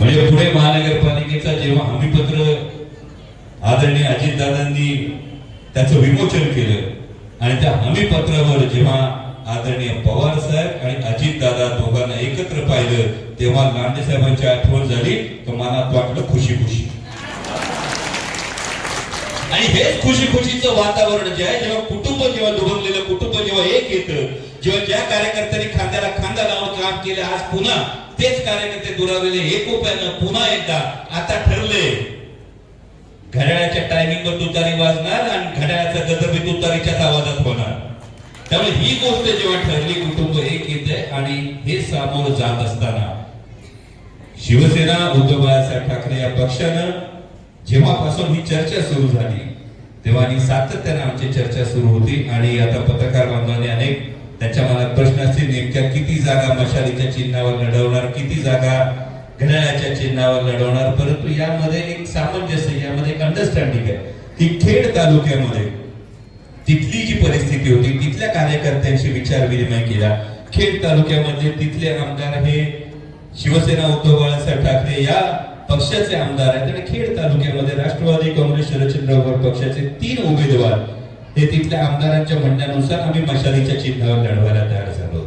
म्हणजे पुणे महानगरपालिकेचा जेव्हा हमीपत्र आदरणीय अजितदादांनी त्याचं विमोचन केलं आणि त्या हमीपत्रावर जेव्हा आदरणीय पवार साहेब आणि अजितदादा दोघांना एकत्र पाहिलं तेव्हा लांडे साहेबांची आठवण झाली तर मनात वाटलं खुशी खुशी. आणि हेच खुशी खुशीचं वातावरण जे आहे, जेव्हा कुटुंब जेव्हा दुभंगलेलं कुटुंब जेव्हा एक येतं, जेव्हा ज्या कार्यकर्त्यांनी खांद्याला खांदा लावून काम केलं, आज पुन्हा तेच कार्यकर्ते दुरावलेले एकोप्यानं पुन्हा एकदा आता ठरले घड्याळाच्या टायमिंगवर तुतारी वाजणार आणि घड्याळाचा गजर तुतारीच्याच आवाजात होणार. त्यामुळे ही गोष्ट जेव्हा ठरली कुटुंब एक येते आणि हे सामोरं जात असताना शिवसेना उद्धव बाळासाहेब ठाकरे या पक्षानं जेव्हापासून ही चर्चा सुरू झाली तेव्हा सातत्याने आमची चर्चा सुरू होती आणि आता पत्रकार बांधवांनी अनेक त्यांच्या मनात प्रश्न असतील, नेमक्या किती जागा मशालीच्या चिन्हावर लढवणार, किती जागा घड्याळाच्या चिन्हावर लढवणार. परंतु यामध्ये एक सामंजस्य, यामध्ये एक अंडरस्टँडिंग आहे की खेड तालुक्यामध्ये तिथली जी परिस्थिती होती तिथल्या कार्यकर्त्यांशी विचार विनिमय केला. खेड तालुक्यामध्ये तिथले आमदार हे शिवसेना उद्धव बाळासाहेब ठाकरे या पक्षाचे आमदार आहेत आणि खेड तालुक्यामध्ये राष्ट्रवादी काँग्रेस शरदचंद्र पवार पक्षाचे 3 उमेदवार हे तिथल्या आमदारांच्या म्हणण्यानुसार आम्ही मशालीच्या चिन्हावर लढवायला तयार झालो.